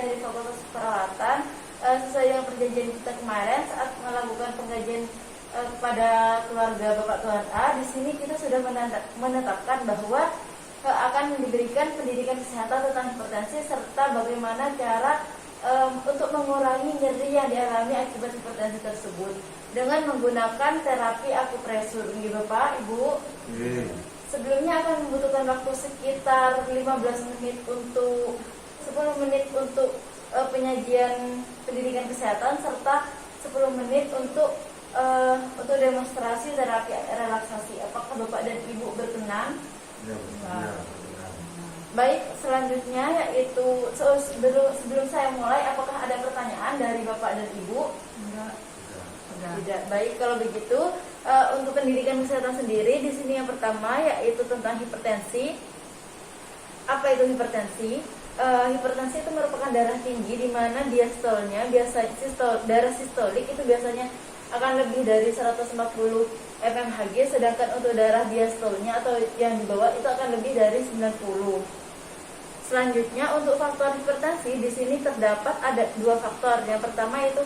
dari Fakultas Perawatan sesuai dengan perjanjian kita kemarin saat melakukan pengkajian kepada keluarga Bapak Tuan A. Di sini kita sudah menetapkan bahwa akan diberikan pendidikan kesehatan tentang hipertensi serta bagaimana cara untuk mengurangi nyeri yang dialami akibat hipertensi tersebut dengan menggunakan terapi akupresur. Ini Bapak, Ibu. Sebelumnya akan membutuhkan waktu sekitar 15 menit untuk 10 menit untuk penyajian pendidikan kesehatan serta 10 menit untuk demonstrasi terapi relaksasi. Apakah Bapak dan Ibu berkenan? Ya. Baik, selanjutnya yaitu sebelum saya mulai, apakah ada pertanyaan dari Bapak dan Ibu? Enggak. Tidak. Baik, kalau begitu untuk pendidikan kesehatan sendiri di sini yang pertama yaitu tentang hipertensi. Apa itu hipertensi? Hipertensi itu merupakan darah tinggi di mana diastolnya darah sistolik itu biasanya akan lebih dari 140 mmHg, sedangkan untuk darah diastolnya atau yang di bawah itu akan lebih dari 90. Selanjutnya untuk faktor hipertensi di sini terdapat ada 2 faktor. Yang pertama yaitu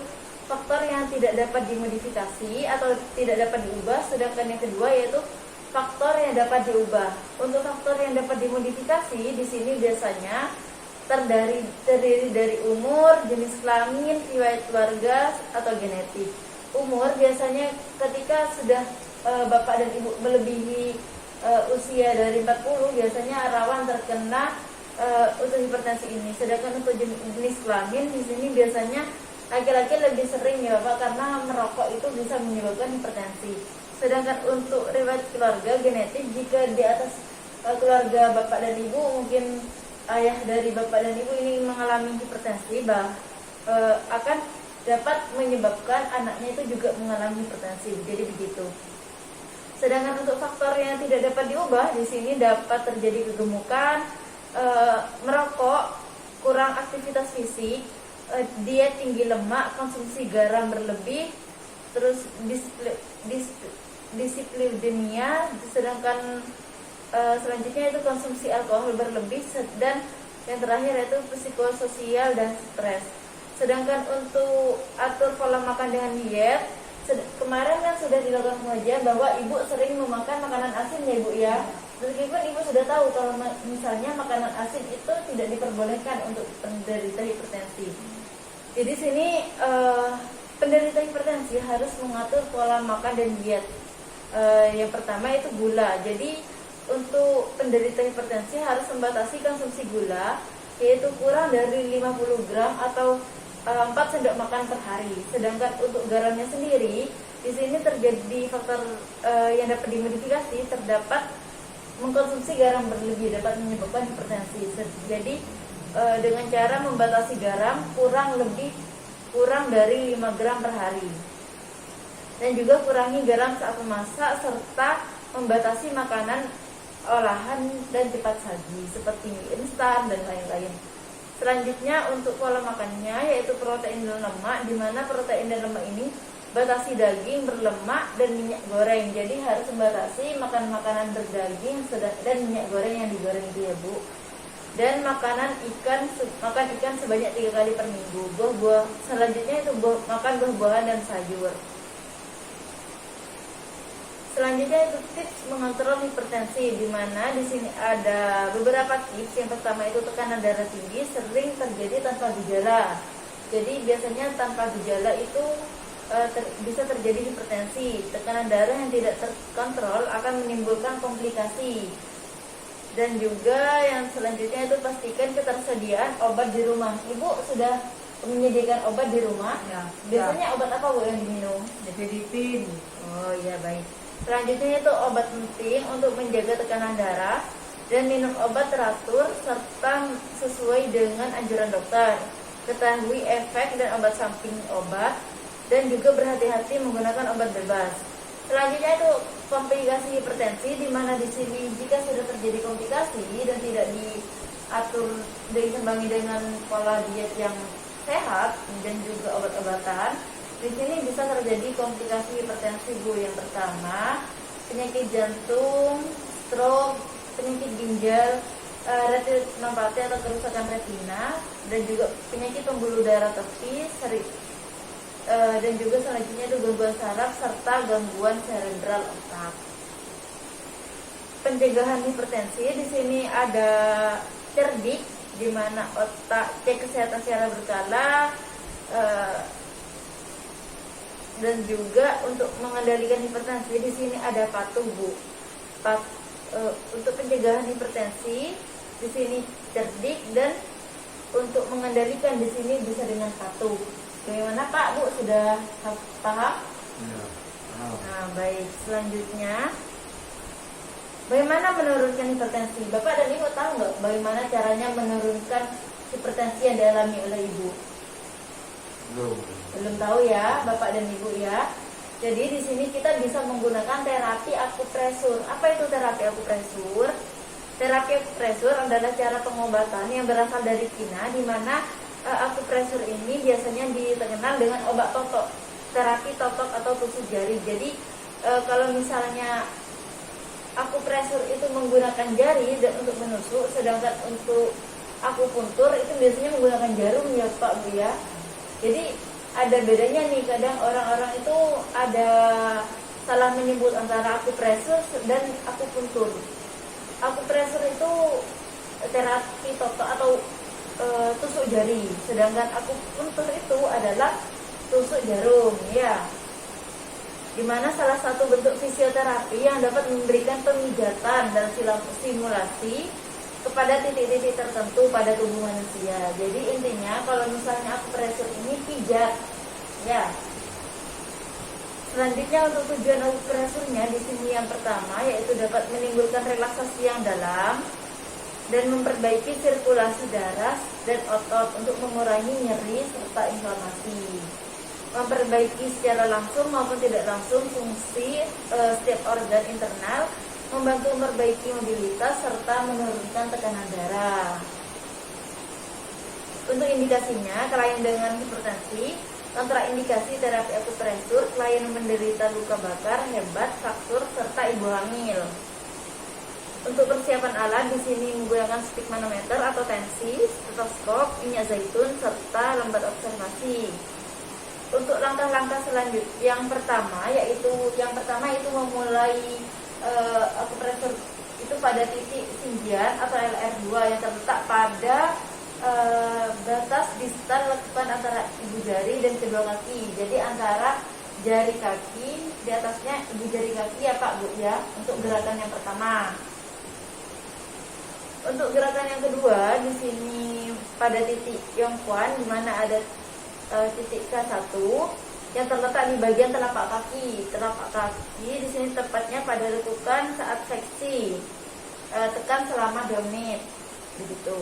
faktor yang tidak dapat dimodifikasi atau tidak dapat diubah, sedangkan yang kedua yaitu faktor yang dapat diubah. Untuk faktor yang dapat dimodifikasi di sini biasanya terdiri dari umur, jenis kelamin, riwayat keluarga atau genetik. Umur biasanya ketika sudah Bapak dan Ibu melebihi usia dari 40 biasanya rawan terkena untuk hipertensi ini. Sedangkan untuk jenis kelamin di sini biasanya laki-laki lebih sering ya Bapak, karena merokok itu bisa menyebabkan hipertensi. Sedangkan untuk riwayat keluarga genetik, jika di atas keluarga Bapak dan Ibu, mungkin ayah dari Bapak dan Ibu ini mengalami hipertensi, akan dapat menyebabkan anaknya itu juga mengalami hipertensi. Jadi begitu. Sedangkan untuk faktor yang tidak dapat diubah di sini dapat terjadi kegemukan, merokok, kurang aktivitas fisik, diet tinggi lemak, konsumsi garam berlebih, terus dislipidemia, sedangkan selanjutnya itu konsumsi alkohol berlebih, dan yang terakhir yaitu psikososial dan stres. Sedangkan untuk atur pola makan dengan diet, kemarin kan sudah dilakukan pengajian bahwa Ibu sering memakan makanan asin ya Ibu ya. Meskipun Ibu sudah tahu kalau misalnya makanan asin itu tidak diperbolehkan untuk penderita hipertensi. Jadi sini penderita hipertensi harus mengatur pola makan dan diet. Yang pertama itu gula. Jadi untuk penderita hipertensi harus membatasi konsumsi gula, yaitu kurang dari 50 gram atau 4 sendok makan per hari. Sedangkan untuk garamnya sendiri, di sini terjadi faktor yang dapat dimodifikasi, terdapat mengkonsumsi garam berlebih dapat menyebabkan hipertensi. Jadi dengan cara membatasi garam kurang dari 5 gram per hari. Dan juga kurangi garam saat memasak serta membatasi makanan olahan dan cepat saji seperti mie instan dan lain-lain. Selanjutnya untuk pola makannya yaitu protein dan lemak, di mana protein dan lemak ini batasi daging berlemak dan minyak goreng. Jadi harus membatasi makan makanan berdaging dan minyak goreng yang digoreng itu ya Bu. Dan makan ikan sebanyak 3 kali per minggu. Selanjutnya itu makan buah-buahan dan sayur. Selanjutnya itu tips mengontrol hipertensi, di mana di sini ada beberapa tips. Yang pertama itu tekanan darah tinggi sering terjadi tanpa gejala. Jadi biasanya tanpa gejala itu bisa terjadi hipertensi. Tekanan darah yang tidak terkontrol akan menimbulkan komplikasi. Dan juga yang selanjutnya itu pastikan ketersediaan obat di rumah. Ibu sudah menyediakan obat di rumah? Ya. Biasanya obat apa Bu yang diminum? Nifedipin. Oh iya, baik. Selanjutnya itu obat penting untuk menjaga tekanan darah dan minum obat teratur serta sesuai dengan anjuran dokter. Ketahui efek dan obat samping obat dan juga berhati-hati menggunakan obat bebas. Selanjutnya itu komplikasi hipertensi, di mana di sini jika sudah terjadi komplikasi dan tidak diatur diimbangi dengan pola diet yang sehat dan juga obat-obatan, di sini bisa terjadi komplikasi hipertensi Bu. Yang pertama, penyakit jantung, stroke, penyakit ginjal, retinopati atau kerusakan retina, dan juga penyakit pembuluh darah tepi, dan juga selanjutnya itu gangguan saraf serta gangguan cerebral otak. Pencegahan hipertensi di sini ada cerdik, di mana otak cek kesehatan secara berkala, dan juga untuk mengendalikan hipertensi di sini ada patuh, Bu. Untuk pencegahan hipertensi di sini cerdik, dan untuk mengendalikan di sini bisa dengan patuh. Bagaimana Pak, Bu, sudah paham? Ya. Nah, baik. Selanjutnya, bagaimana menurunkan hipertensi? Bapak dan Ibu tahu nggak bagaimana caranya menurunkan hipertensi yang dialami oleh Ibu? Belum tahu ya, Bapak dan Ibu ya. Jadi di sini kita bisa menggunakan terapi akupresur. Apa itu terapi akupresur? Terapi akupresur adalah cara pengobatan yang berasal dari Cina, di mana akupresur ini biasanya dikenal dengan obat totok, terapi totok atau tusuk jari. Jadi kalau misalnya akupresur itu menggunakan jari dan untuk menusuk, sedangkan untuk akupuntur itu biasanya menggunakan jarum ya Pak, Bu ya. Jadi ada bedanya nih, kadang orang-orang itu ada salah menyebut antara akupresur dan akupuntur. Akupresur itu terapi totok atau tusuk jari, sedangkan akupuntur itu adalah tusuk jarum ya. Dimana salah satu bentuk fisioterapi yang dapat memberikan pemijatan dan stimulasi kepada titik-titik tertentu pada tubuh manusia. Jadi intinya kalau misalnya akupresur ini pijat ya. Selanjutnya untuk tujuan akupresurnya di sini yang pertama yaitu dapat menimbulkan relaksasi yang dalam dan memperbaiki sirkulasi darah dan otot untuk mengurangi nyeri serta inflamasi. Memperbaiki secara langsung maupun tidak langsung fungsi setiap organ internal, membantu memperbaiki mobilitas serta menurunkan tekanan darah. Untuk indikasinya, klien dengan hipertensi, kontraindikasi terapi akupresur, klien menderita luka bakar hebat, fraktur serta ibu hamil. Untuk persiapan alat di sini menggunakan stick manometer atau tensi, stetoskop, minyak zaitun serta lembar observasi. Untuk langkah-langkah selanjutnya, yang pertama itu memulai akupresur itu pada titik sinjian atau LR2 yang terletak pada batas distal lekukan antara ibu jari dan kedua kaki. Jadi antara jari kaki, di atasnya ibu jari kaki ya Pak, Bu ya, untuk gerakan yang pertama. Untuk gerakan yang kedua di sini pada titik Yongquan, di mana ada titik K1 yang terletak di bagian telapak kaki. Telapak kaki di sini tepatnya pada lekukan saat fleksi. Tekan selama 2 menit. Begitu.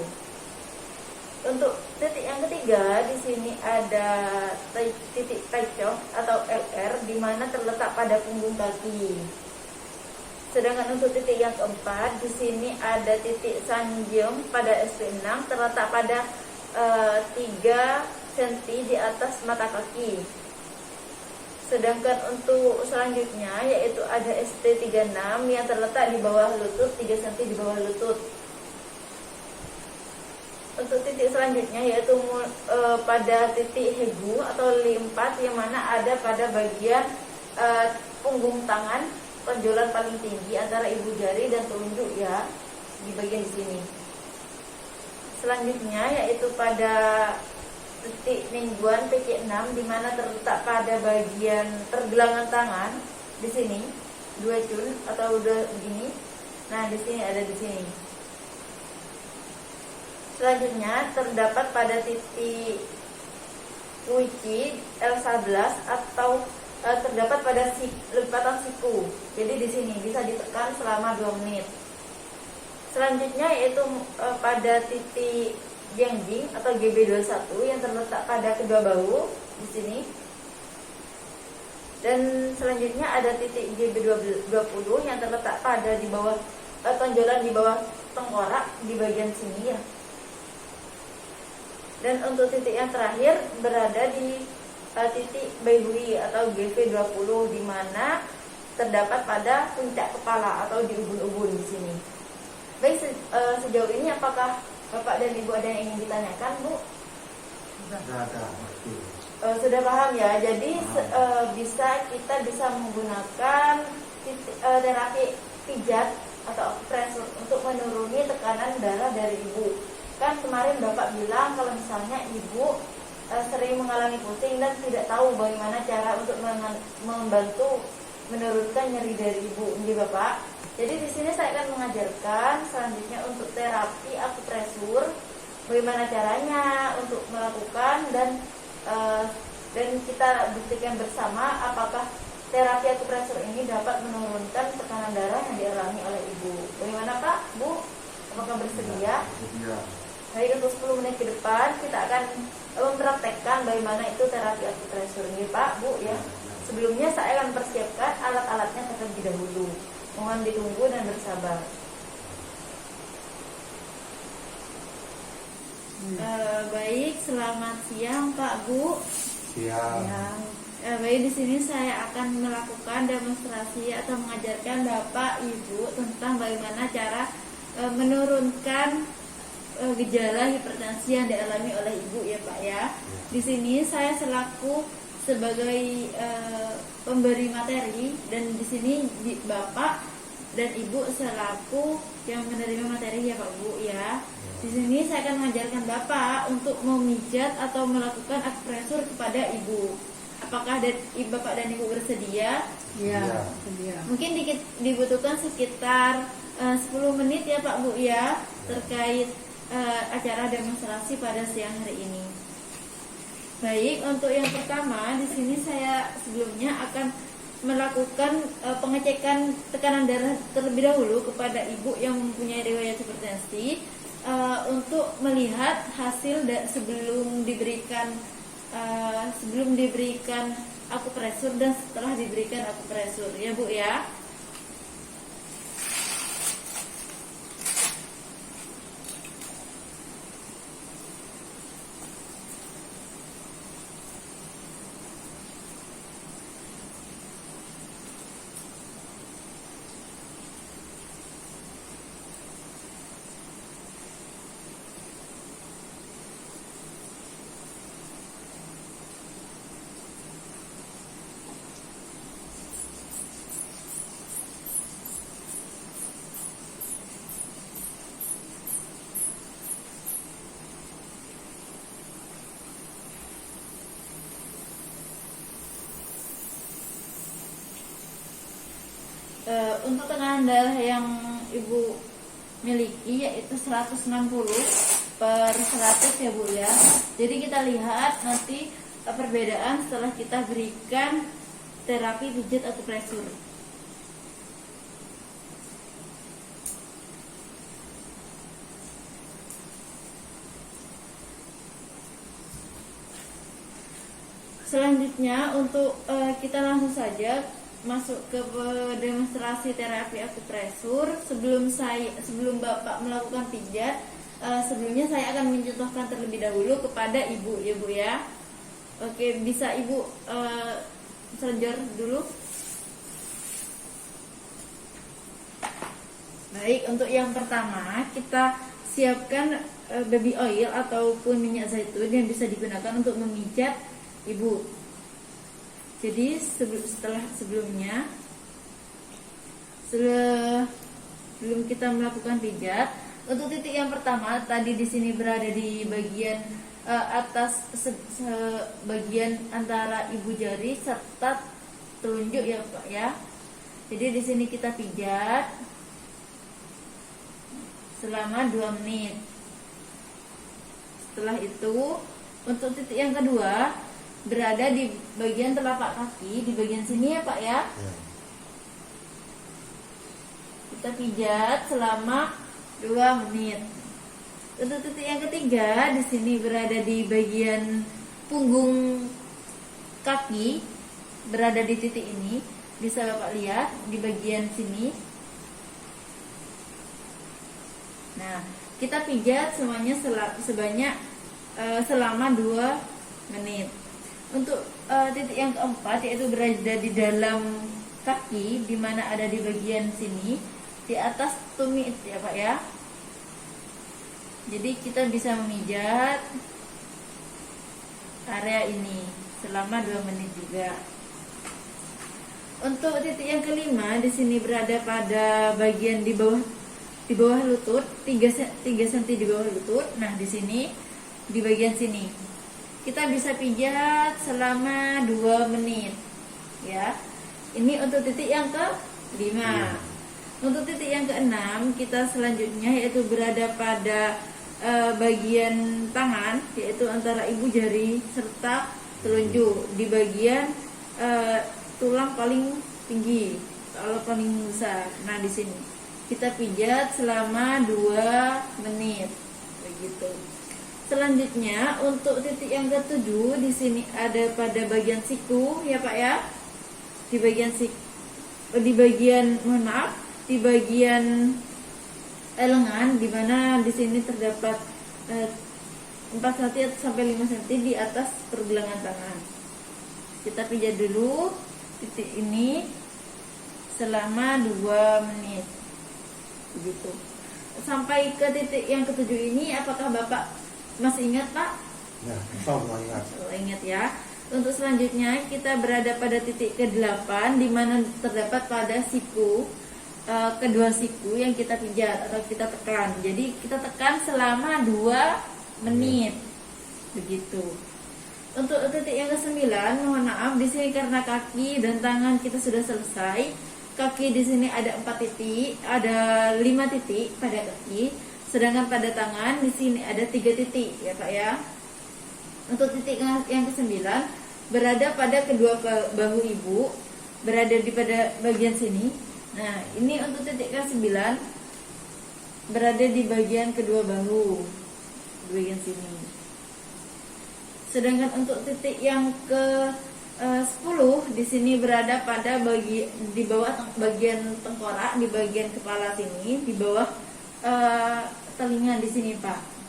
Untuk titik yang ketiga di sini ada titik Taichung atau LR, di mana terletak pada punggung kaki. Sedangkan untuk titik yang keempat di sini ada titik Sanjeong pada SP6, terletak pada 3 cm di atas mata kaki. Sedangkan untuk selanjutnya yaitu ada ST36 yang terletak di bawah lutut, 3 cm di bawah lutut. Untuk titik selanjutnya yaitu pada titik Hegu atau L4, yang mana ada pada bagian punggung tangan, tonjolan paling tinggi antara ibu jari dan telunjuk ya, di bagian di sini. Selanjutnya yaitu pada titik Ningguan PC6, di mana terletak pada bagian pergelangan tangan di sini, 2 cun atau udah begini. Nah, di sini ada di sini. Selanjutnya terdapat pada titik Uichi L11 atau terdapat pada lipatan siku. Jadi di sini bisa ditekan selama 2 menit. Selanjutnya yaitu pada titik Jiangjing atau GB21 yang terletak pada kedua bahu di sini. Dan selanjutnya ada titik GB20 yang terletak pada di bawah tonjolan di bawah tengkorak di bagian sini ya. Dan untuk titik yang terakhir berada di titik Baihui atau GV20, di mana terdapat pada puncak kepala atau di ubun-ubun di sini. Baik, sejauh ini apakah Bapak dan Ibu ada yang ingin ditanyakan, Bu? Sudah ada. Sudah paham ya. Jadi kita bisa menggunakan terapi pijat atau pressure untuk menuruni tekanan darah dari Ibu. Kan kemarin Bapak bilang kalau misalnya Ibu sering mengalami pusing dan tidak tahu bagaimana cara untuk membantu menurunkan nyeri dari Ibu, nggih Bapak. Jadi di sini saya akan mengajarkan selanjutnya untuk terapi akupresur, bagaimana caranya untuk melakukan dan kita buktikan bersama apakah terapi akupresur ini dapat menurunkan tekanan darah yang dialami oleh Ibu. Bagaimana Pak, Bu? Apakah bersedia? Iya. Baik, untuk 10 menit ke depan kita akan mempraktekkan bagaimana itu terapi akupresur ini Pak, Bu ya. Sebelumnya saya akan persiapkan alat-alatnya terlebih dahulu. Mohon ditunggu dan bersabar. Baik, selamat siang Pak, Bu. Siang. Baik, di sini saya akan melakukan demonstrasi atau mengajarkan Bapak Ibu tentang bagaimana cara menurunkan gejala hipertensi yang dialami oleh Ibu ya Pak ya. Di sini saya selaku sebagai pemberi materi dan di sini Bapak dan Ibu selaku yang menerima materi ya Pak Bu ya. Di sini saya akan mengajarkan Bapak untuk memijat atau melakukan akupresur kepada Ibu. Apakah Bapak dan Ibu bersedia? Ya. Mungkin dibutuhkan sekitar 10 menit ya Pak Bu ya terkait acara demonstrasi pada siang hari ini. Baik, untuk yang pertama di sini saya sebelumnya akan melakukan pengecekan tekanan darah terlebih dahulu kepada Ibu yang mempunyai riwayat hipertensi untuk melihat hasil sebelum diberikan akupresur dan setelah diberikan akupresur ya Bu ya. Untuk tekanan darah yang Ibu miliki yaitu 160/100 ya Bu ya. Jadi kita lihat nanti perbedaan setelah kita berikan terapi pijat akupresur. Selanjutnya untuk kita langsung saja masuk ke demonstrasi terapi akupresur. Sebelum Bapak melakukan pijat, sebelumnya saya akan mencontohkan terlebih dahulu kepada Ibu ya Bu ya. Oke, bisa Ibu selonjor dulu. Baik, untuk yang pertama kita siapkan baby oil ataupun minyak zaitun yang bisa digunakan untuk memijat Ibu. Jadi sebelum kita melakukan pijat, untuk titik yang pertama tadi di sini berada di bagian atas bagian antara ibu jari serta telunjuk ya Pak ya. Jadi di sini kita pijat selama 2 menit. Setelah itu untuk titik yang kedua berada di bagian telapak kaki, di bagian sini ya Pak ya. Kita pijat selama 2 menit. Untuk titik yang ketiga di sini berada di bagian punggung kaki, berada di titik ini. Bisa Bapak lihat di bagian sini. Nah, kita pijat semuanya selama 2 menit. Untuk titik yang keempat yaitu berada di dalam kaki, di mana ada di bagian sini. di atas tumit ya Pak ya. Jadi kita bisa memijat area ini selama 2 menit juga. Untuk titik yang kelima di sini berada pada bagian di bawah lutut, 3 cm di bawah lutut. Nah, di sini di bagian sini kita bisa pijat selama 2 menit ya. Ini untuk titik yang ke-5. Untuk titik yang ke-6 kita selanjutnya yaitu berada pada bagian tangan, yaitu antara ibu jari serta telunjuk di bagian tulang paling tinggi atau paling besar. Nah, di sini kita pijat selama 2 menit begitu. Selanjutnya untuk titik yang ke-7 di sini ada pada bagian siku ya Pak ya. Di bagian di bagian lengan, di mana di sini terdapat 4 cm sampai 5 cm di atas pergelangan tangan. Kita pijat dulu titik ini selama 2 menit begitu. Sampai ke titik yang ke-7 ini, apakah Bapak masih ingat Pak? Ya, insya Allah ingat. Ingat ya. Untuk selanjutnya kita berada pada titik ke-8 di mana terdapat pada siku, kedua siku yang kita pijat atau kita tekan. Jadi kita tekan selama 2 menit begitu. Untuk titik yang ke-9, mohon maaf di sini karena kaki dan tangan kita sudah selesai. Kaki di sini ada 4 titik, ada 5 titik pada kaki, sedangkan pada tangan di sini ada 3 titik ya Pak ya. Untuk titik yang ke-9 berada pada kedua bahu ibu, berada di pada bagian sini. Nah, ini untuk titik ke-9 berada di bagian kedua bahu, di bagian sini. Sedangkan untuk titik yang ke-10 di sini berada pada di bawah bagian tengkorak, di bagian kepala sini, di bawah telinga di sini Pak.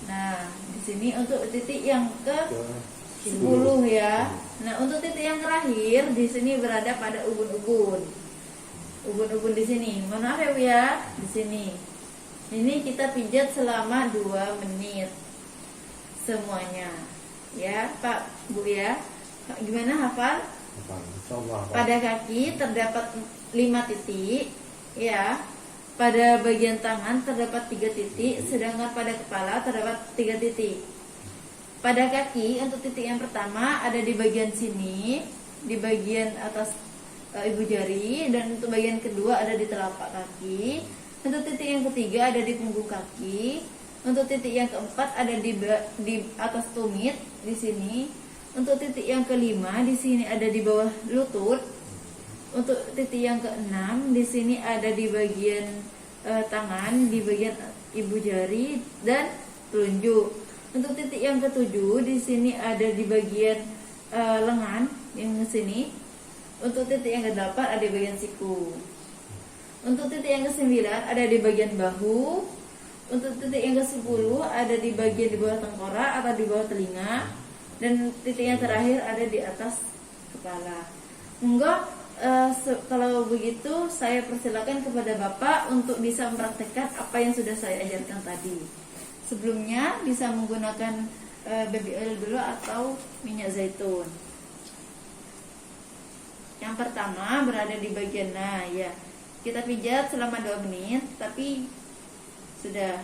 Nah, di sini untuk titik yang ke-10 ya. Nah, untuk titik yang terakhir di sini berada pada ubun-ubun. Ubun-ubun di sini. Mohon maaf ya Bu ya, di sini. Ini kita pijat selama 2 menit semuanya. Ya, Pak, Bu ya. Pak, gimana hafal? Insya Allah. Pada kaki terdapat 5 titik, ya. Pada bagian tangan terdapat 3 titik, sedangkan pada kepala terdapat 3 titik. Pada kaki untuk titik yang pertama ada di bagian sini, di bagian atas ibu jari, dan untuk bagian kedua ada di telapak kaki. Untuk titik yang ketiga ada di punggung kaki. Untuk titik yang keempat ada di atas tumit di sini. Untuk titik yang kelima di sini ada di bawah lutut. Untuk titik yang keenam di sini ada di bagian tangan, di bagian ibu jari dan telunjuk. Untuk titik yang ketujuh di sini ada di bagian lengan yang di sini. Untuk titik yang ke-8 ada di bagian siku. Untuk titik yang ke-9 ada di bagian bahu. Untuk titik yang ke-10 ada di bagian di bawah tengkorak atau di bawah telinga. Dan titik yang terakhir ada di atas kepala. Monggo kalau begitu saya persilakan kepada Bapak untuk bisa mempraktekkan apa yang sudah saya ajarkan tadi. Sebelumnya bisa menggunakan baby oil dulu atau minyak zaitun. Yang pertama berada di bagian ya. Kita pijat selama 2 menit, tapi sudah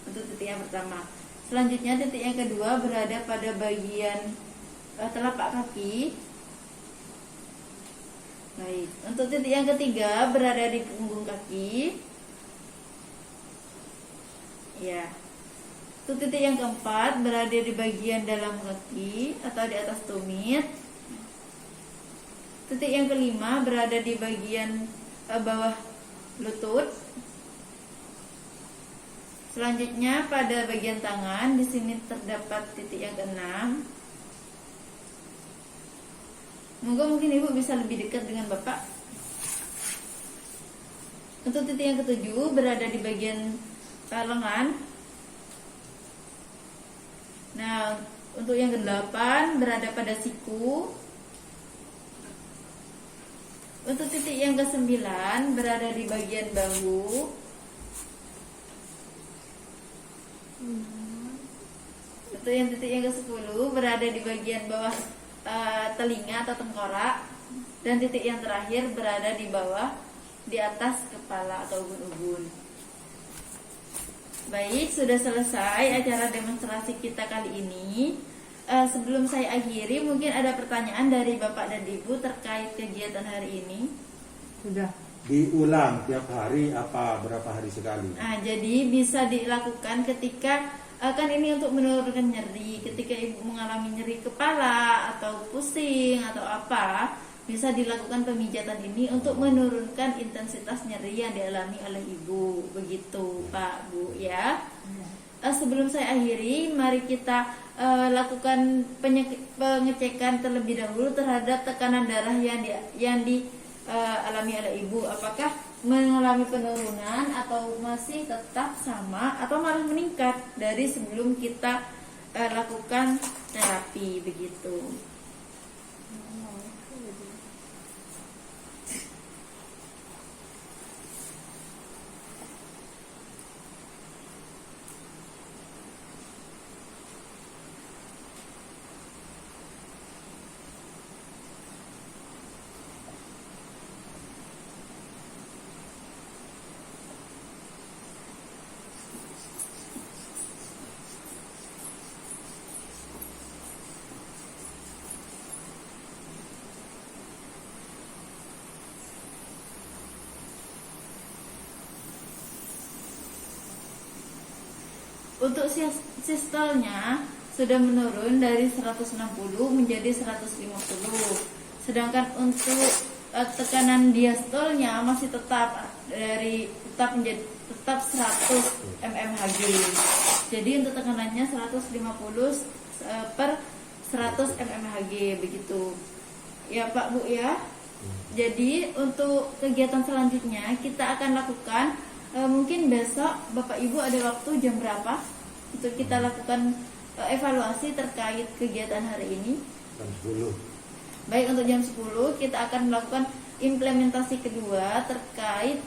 untuk titik yang pertama. Selanjutnya titik yang kedua berada pada bagian telapak kaki. Baik, untuk titik yang ketiga berada di punggung kaki. Ya. Untuk titik yang keempat berada di bagian dalam kaki atau di atas tumit. Titik yang kelima berada di bagian bawah lutut. Selanjutnya pada bagian tangan di sini terdapat titik yang keenam. Moga mungkin Ibu bisa lebih dekat dengan Bapak. Untuk titik yang ketujuh berada di bagian lengan. Nah, untuk yang ke-8 berada pada siku. Untuk titik yang ke-9 berada di bagian bahu. Untuk yang titik yang ke-10 berada di bagian bawah telinga atau tengkorak. Dan titik yang terakhir berada di bawah, di atas kepala atau ubun-ubun. Baik, sudah selesai acara demonstrasi kita kali ini. Sebelum saya akhiri, mungkin ada pertanyaan dari Bapak dan Ibu terkait kegiatan hari ini. Sudah. Diulang tiap hari apa berapa hari sekali? Jadi bisa dilakukan ketika kan ini untuk menurunkan nyeri. Ketika Ibu mengalami nyeri kepala atau pusing atau apa, bisa dilakukan pemijatan ini untuk menurunkan intensitas nyeri yang dialami oleh Ibu. Begitu Pak Bu ya. Sebelum saya akhiri, mari kita lakukan pengecekan terlebih dahulu terhadap tekanan darah yang dialami oleh Ibu. Apakah mengalami penurunan atau masih tetap sama atau malah meningkat dari sebelum kita lakukan terapi begitu. Untuk sistolnya sudah menurun dari 160 menjadi 150. Sedangkan untuk tekanan diastolnya masih tetap tetap 100 mmHg. Jadi untuk tekanannya 150 per 100 mmHg begitu. Ya Pak Bu ya. Jadi untuk kegiatan selanjutnya kita akan lakukan mungkin besok Bapak Ibu ada waktu jam berapa untuk kita lakukan evaluasi terkait kegiatan hari ini? Jam 10. Baik, untuk jam 10 kita akan melakukan implementasi kedua terkait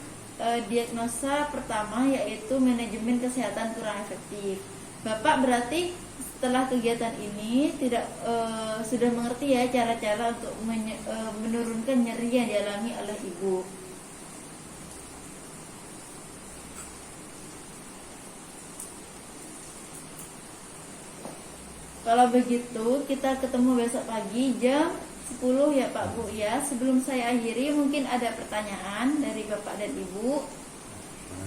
diagnosa pertama, yaitu manajemen kesehatan kurang efektif. Bapak berarti setelah kegiatan ini sudah mengerti ya cara-cara untuk menurunkan nyeri yang dialami oleh Ibu. Kalau begitu kita ketemu besok pagi jam 10 ya Pak Bu ya. Sebelum saya akhiri, mungkin ada pertanyaan dari Bapak dan Ibu.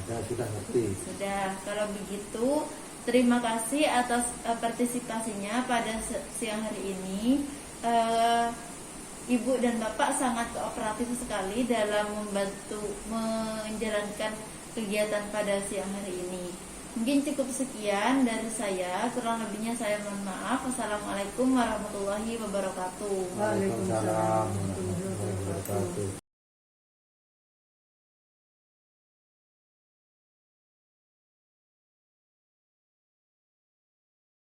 Sudah ngerti. Sudah. Kalau begitu terima kasih atas partisipasinya pada siang hari ini. Ibu dan Bapak sangat kooperatif sekali dalam membantu menjalankan kegiatan pada siang hari ini. Mungkin cukup sekian dari saya, kurang lebihnya saya mohon maaf. Wassalamualaikum warahmatullahi wabarakatuh. Waalaikumsalam warahmatullahi wabarakatuh.